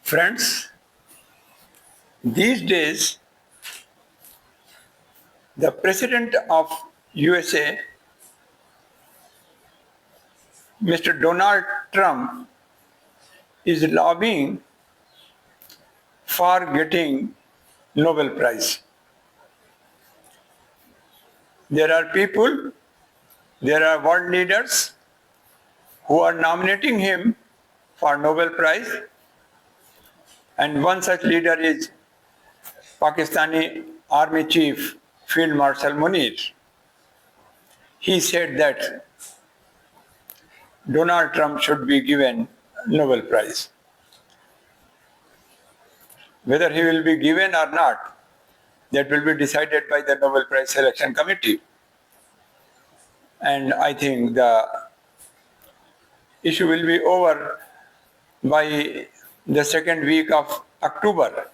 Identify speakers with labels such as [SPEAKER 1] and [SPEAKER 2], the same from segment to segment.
[SPEAKER 1] Friends, these days, the President of USA, Mr. Donald Trump, is lobbying for getting Nobel Prize. There are people, there are world leaders who are nominating him for Nobel Prize, and one such leader is Pakistani Army Chief Field Marshal Munir. He said that Donald Trump should be given Nobel Prize. Whether he will be given or not, that will be decided by the Nobel Prize Selection Committee. And I think the issue will be over by the second week of October,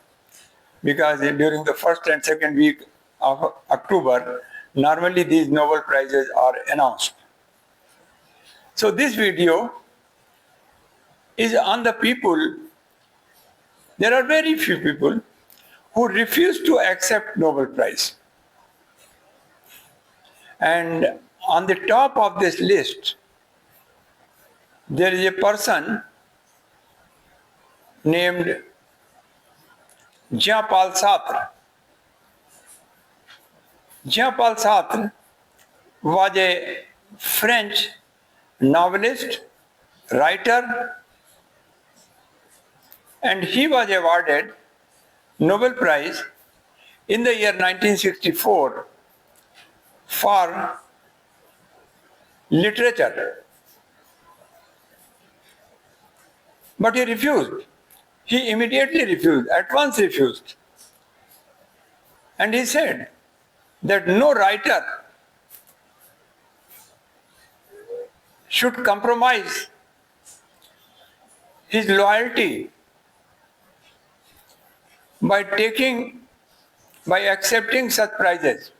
[SPEAKER 1] because during the first and second week of October, normally these Nobel Prizes are announced. So this video is on the people. There are very few people who refuse to accept Nobel Prize. And on the top of this list, there is a person named Jean-Paul Sartre. Jean-Paul Sartre was a French novelist, writer, and he was awarded Nobel Prize in the year 1964 for literature. But he refused. He immediately refused, at once refused. And he said that no writer should compromise his loyalty by accepting such prizes.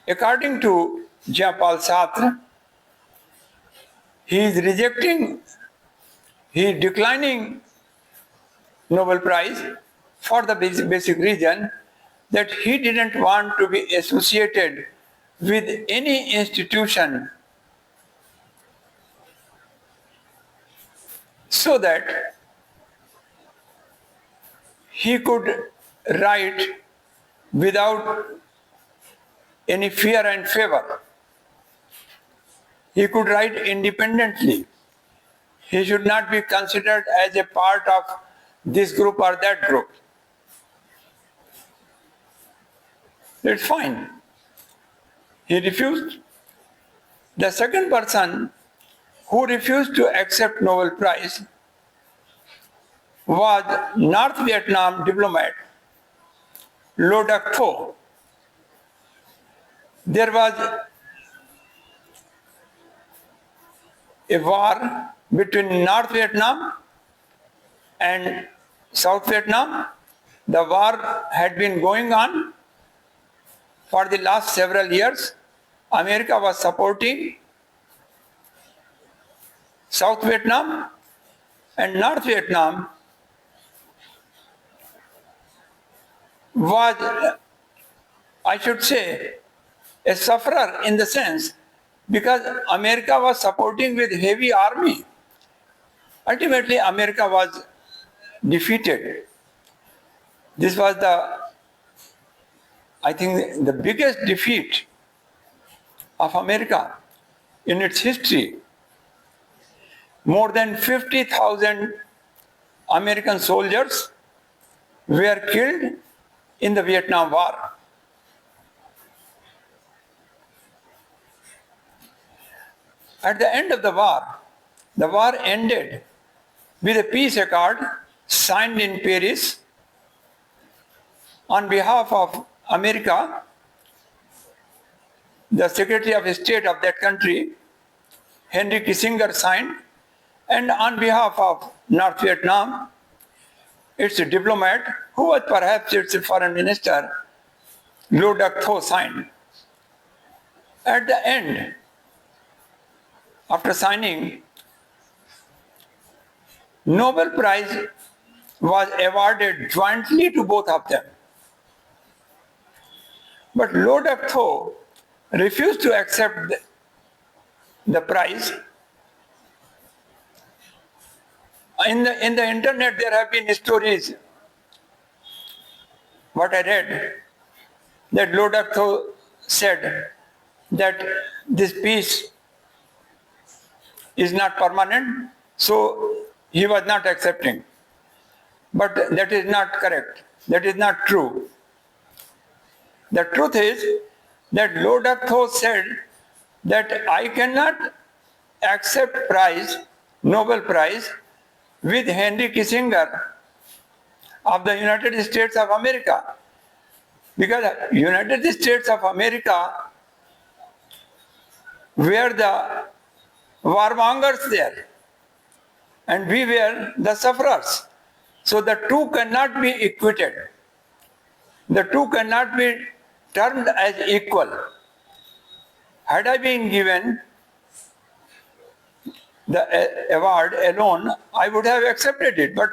[SPEAKER 1] According to Jean-Paul Sartre, he is declining Nobel Prize for the basic reason that he didn't want to be associated with any institution so that he could write without any fear and favor. He could write independently. He should not be considered as a part of this group or that group. That's fine. He refused. The second person who refused to accept Nobel Prize was North Vietnam diplomat Lo Duc Tho. There was a war between North Vietnam and South Vietnam. The war had been going on for the last several years. America was supporting South Vietnam, and North Vietnam was, I should say, a sufferer in the sense because America was supporting with heavy army. Ultimately, America was defeated. This was I think, the biggest defeat of America in its history. More than 50,000 American soldiers were killed in the Vietnam War. At the end of the war ended with a peace accord signed in Paris on behalf of America. The Secretary of State of that country, Henry Kissinger, signed, and on behalf of North Vietnam, its diplomat, who was perhaps its foreign minister, Lo Duc Tho, signed. At the end, after signing, Nobel Prize was awarded jointly to both of them. But Lodok Tho refused to accept the prize. In the internet, there have been stories, what I read, that Lodok Tho said that this peace is not permanent, so he was not accepting. But that is not correct. That is not true. The truth is that Lodok Tho said that I cannot accept prize, Nobel Prize, with Henry Kissinger of the United States of America. Because United States of America were the warmongers there, and we were the sufferers. So the two cannot be equated. The two cannot be termed as equal. Had I been given the award alone, I would have accepted it. But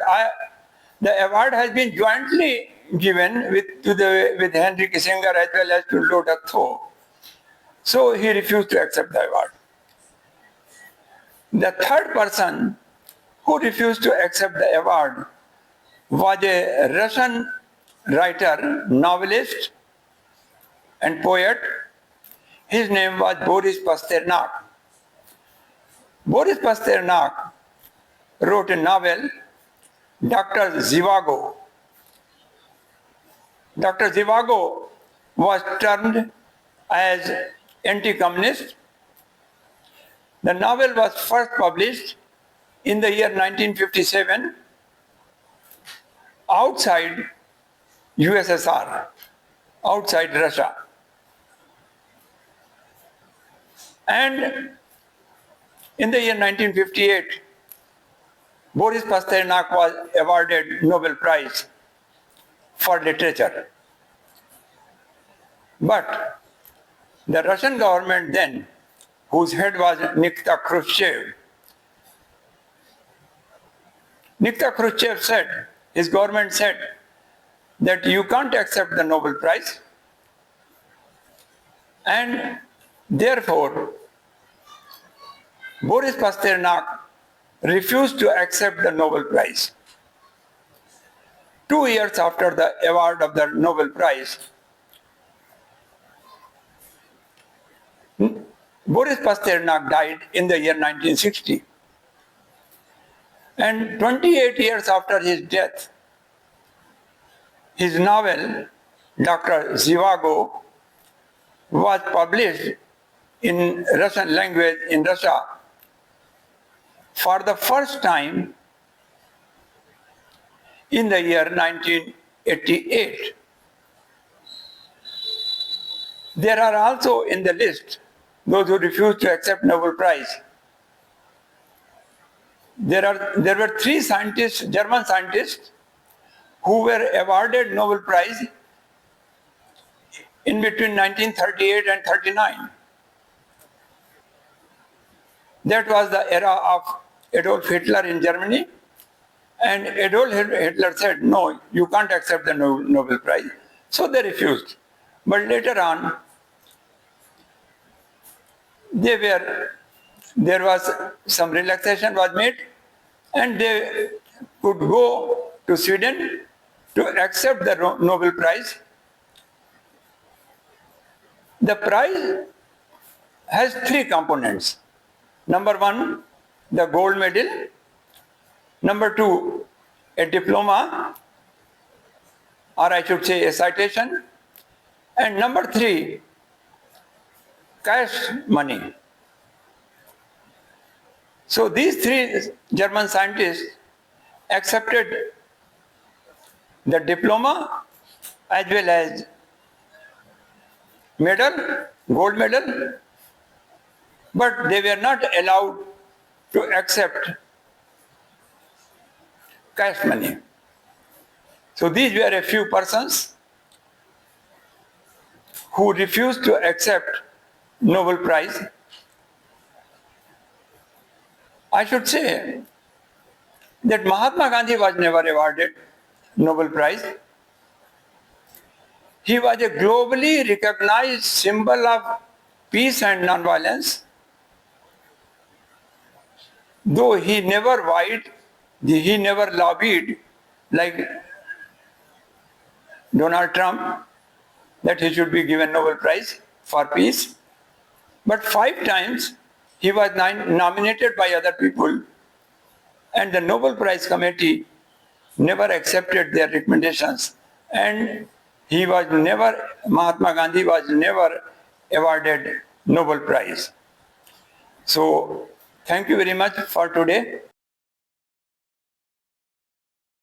[SPEAKER 1] the award has been jointly given with Henry Kissinger as well as to Lodok Tho. So he refused to accept the award. The third person who refused to accept the award was a Russian writer, novelist, and poet. His name was Boris Pasternak. Boris Pasternak wrote a novel, Dr. Zhivago. Dr. Zhivago was termed as anti-communist. The novel was first published in the year 1957 outside USSR, outside Russia. And in the year 1958, Boris Pasternak was awarded Nobel Prize for literature. But the Russian government then, whose head was Nikita Khrushchev, said, his government said, that you can't accept the Nobel Prize, and therefore Boris Pasternak refused to accept the Nobel Prize. 2 years after the award of the Nobel Prize, Boris Pasternak died in the year 1960. And 28 years after his death, his novel, Dr. Zhivago, was published in Russian language in Russia for the first time in the year 1988. There are also in the list those who refused to accept Nobel Prize. There were 3 scientists, German scientists, who were awarded Nobel Prize in between 1938 and 39. That was the era of Adolf Hitler in Germany, and Adolf Hitler said, no, you can't accept the Nobel Prize. So they refused. But later on, there was some relaxation was made, and they could go to Sweden to accept the Nobel Prize. The prize has 3 components. Number 1, the gold medal. Number 2, a diploma, or I should say a citation. And number 3, cash money. So these 3 German scientists accepted the diploma as well as medal, gold medal, but they were not allowed to accept cash money. So these were a few persons who refused to accept Nobel Prize. I should say that Mahatma Gandhi was never awarded Nobel Prize. He was a globally recognized symbol of peace and nonviolence. Though he never lobbied like Donald Trump that he should be given Nobel Prize for peace. But 5 times he was nominated by other people, and the Nobel Prize committee never accepted their recommendations, and Mahatma Gandhi was never awarded Nobel Prize. So thank you very much for today.